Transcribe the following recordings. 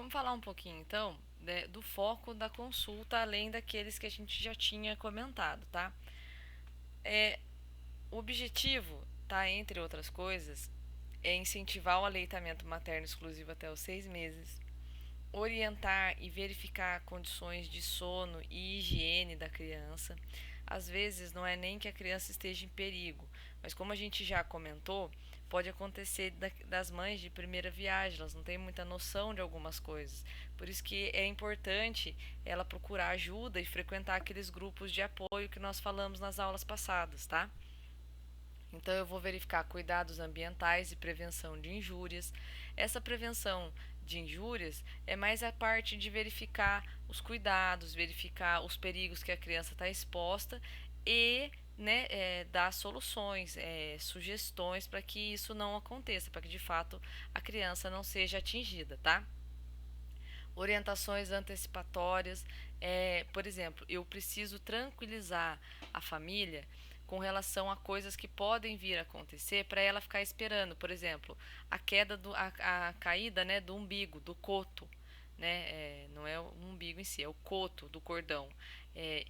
Vamos falar um pouquinho então do foco da consulta, além daqueles que a gente já tinha comentado, tá? É, o objetivo, tá, entre outras coisas, é incentivar o aleitamento materno exclusivo até os 6 meses, orientar e verificar condições de sono e higiene da criança. Às vezes não é nem que a criança esteja em perigo, mas como a gente já comentou, pode acontecer das mães de primeira viagem, elas não têm muita noção de algumas coisas. Por isso que é importante ela procurar ajuda e frequentar aqueles grupos de apoio que nós falamos nas aulas passadas, tá? Então eu vou verificar cuidados ambientais e prevenção de injúrias. Essa prevenção de injúrias é mais a parte de verificar os cuidados, verificar os perigos que a criança está exposta e dar soluções, sugestões para que isso não aconteça, para que de fato a criança não seja atingida, tá? Orientações antecipatórias. Por exemplo, eu preciso tranquilizar a família com relação a coisas que podem vir a acontecer para ela ficar esperando. Por exemplo, a caída, né, do umbigo, do coto, né? Não é o umbigo em si, é o coto do cordão.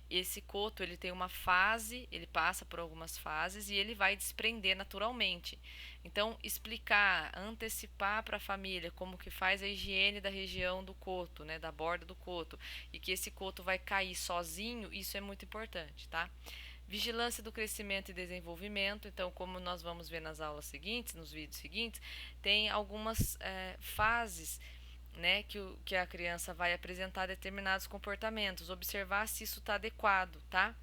Esse coto ele tem uma fase, ele passa por algumas fases e ele vai desprender naturalmente. Então, explicar, antecipar para a família como que faz a higiene da região do coto, né, da borda do coto, e que esse coto vai cair sozinho, isso é muito importante, tá? Vigilância do crescimento e desenvolvimento. Então, como nós vamos ver nas aulas seguintes, nos vídeos seguintes, tem algumas fases, né, que a criança vai apresentar determinados comportamentos, observar se isso está adequado, tá?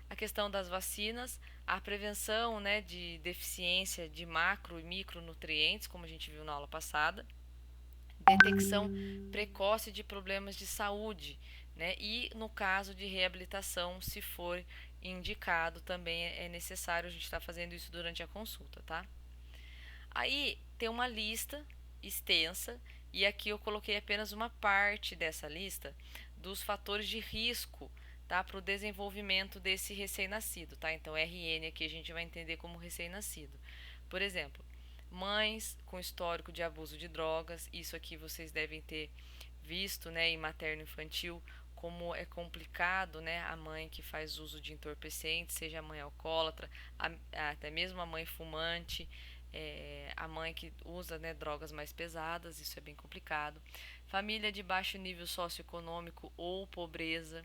A questão das vacinas, a prevenção, né, de deficiência de macro e micronutrientes, como a gente viu na aula passada, detecção precoce de problemas de saúde, né, e no caso de reabilitação, se for indicado, também é necessário a gente estar fazendo isso durante a consulta, tá? Aí tem uma lista extensa e aqui eu coloquei apenas uma parte dessa lista dos fatores de risco, tá, para o desenvolvimento desse recém-nascido, tá? Então RN aqui a gente vai entender como recém-nascido. Por exemplo, mães com histórico de abuso de drogas, isso aqui vocês devem ter visto, né, em materno-infantil, como é complicado, né, a mãe que faz uso de entorpecentes, seja a mãe alcoólatra, até mesmo a mãe fumante, a mãe que usa, né, drogas mais pesadas, isso é bem complicado. Família de baixo nível socioeconômico ou pobreza,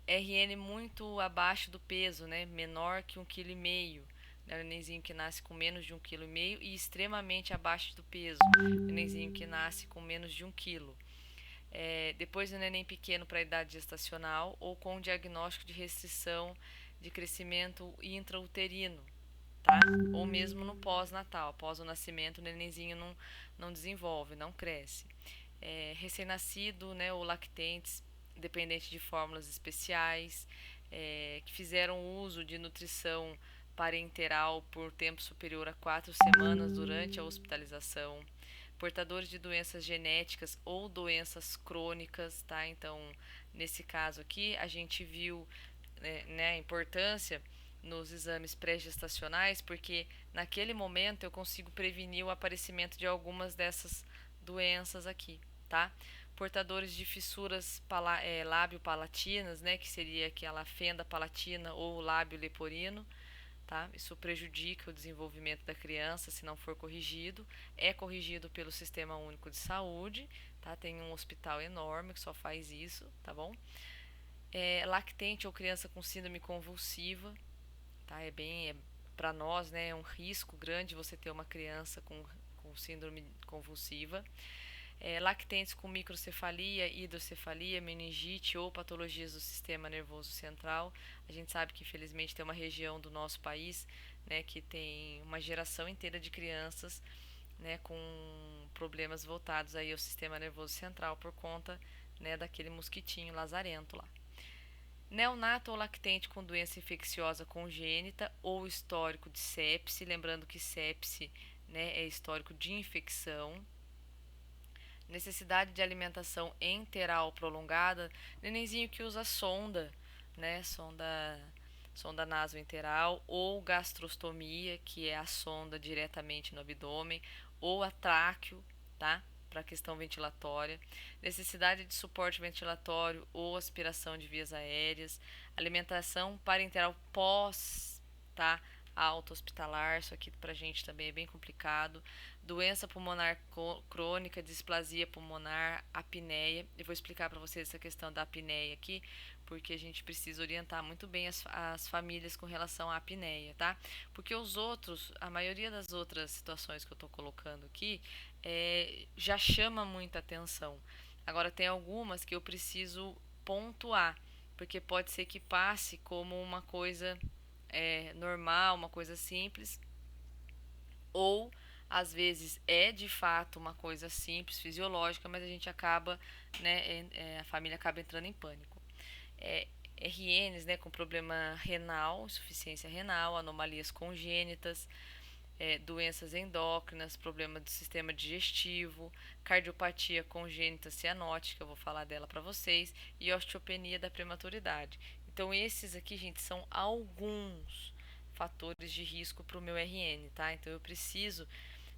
RN muito abaixo do peso, né, menor que 1,5 kg. O nenenzinho que nasce com menos de 1,5 kg e extremamente abaixo do peso. O nenenzinho que nasce com menos de 1 kg. Depois do neném pequeno para a idade gestacional ou com diagnóstico de restrição de crescimento intrauterino, tá? Ou mesmo no pós-natal, após o nascimento, o nenenzinho não desenvolve, não cresce. Recém-nascido, né, ou lactentes, dependente de fórmulas especiais, que fizeram uso de nutrição parenteral por tempo superior a 4 semanas durante a hospitalização, portadores de doenças genéticas ou doenças crônicas, tá? Então, nesse caso aqui, a gente viu, né, a importância nos exames pré-gestacionais, porque naquele momento eu consigo prevenir o aparecimento de algumas dessas doenças aqui, tá? Portadores de fissuras lábio-palatinas, né, que seria aquela fenda palatina ou lábio leporino, tá? Isso prejudica o desenvolvimento da criança se não for corrigido. É corrigido pelo Sistema Único de Saúde, tá? Tem um hospital enorme que só faz isso, tá bom? Lactente ou criança com síndrome convulsiva, tá? Para nós, né, é um risco grande você ter uma criança com síndrome convulsiva. Lactentes com microcefalia, hidrocefalia, meningite ou patologias do sistema nervoso central. A gente sabe que infelizmente tem uma região do nosso país, né, que tem uma geração inteira de crianças, né, com problemas voltados aí ao sistema nervoso central por conta, né, daquele mosquitinho lazarento lá. Neonato ou lactente com doença infecciosa congênita ou histórico de sepse, lembrando que sepse, né, é histórico de infecção. Necessidade de alimentação enteral prolongada, nenenzinho que usa sonda, né, sonda nasoenteral, ou gastrostomia, que é a sonda diretamente no abdômen, ou a tráqueo, tá? para a questão ventilatória, necessidade de suporte ventilatório ou aspiração de vias aéreas, alimentação parenteral pós, tá? Alta hospitalar, isso aqui pra gente também é bem complicado. Doença pulmonar crônica, displasia pulmonar, apneia. Eu vou explicar para vocês essa questão da apneia aqui, porque a gente precisa orientar muito bem as famílias com relação à apneia, tá? Porque a maioria das outras situações que eu tô colocando aqui, já chama muita atenção. Agora tem algumas que eu preciso pontuar, porque pode ser que passe como uma coisa normal, uma coisa simples, ou às vezes é de fato uma coisa simples, fisiológica, mas a gente acaba, né, a família acaba entrando em pânico. RNs, né, com problema renal, insuficiência renal, anomalias congênitas, doenças endócrinas, problema do sistema digestivo, cardiopatia congênita cianótica, eu vou falar dela para vocês, e osteopenia da prematuridade. Então esses aqui, gente, são alguns fatores de risco para o meu RN, tá? Então eu preciso,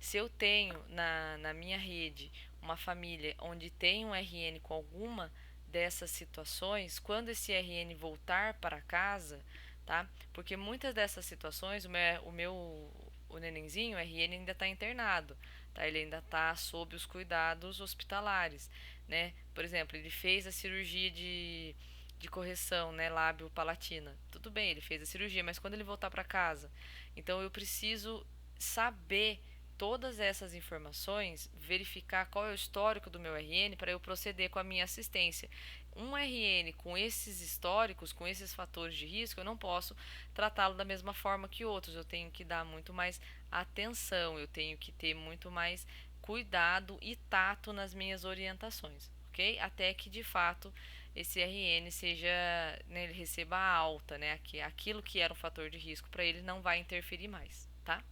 se eu tenho na minha rede uma família onde tem um RN com alguma dessas situações, quando esse RN voltar para casa, tá? Porque muitas dessas situações, o nenenzinho, o RN, ainda está internado, tá? Ele ainda está sob os cuidados hospitalares, né? Por exemplo, ele fez a cirurgia de correção, né, lábio-palatina. Tudo bem, ele fez a cirurgia, mas quando ele voltar para casa, então eu preciso saber todas essas informações, verificar qual é o histórico do meu RN para eu proceder com a minha assistência. Um RN com esses históricos, com esses fatores de risco, eu não posso tratá-lo da mesma forma que outros. Eu tenho que dar muito mais atenção, eu tenho que ter muito mais cuidado e tato nas minhas orientações, ok? Até que de fato esse RN seja, né, ele receba a alta, né? Aquilo que era um fator de risco para ele não vai interferir mais, tá?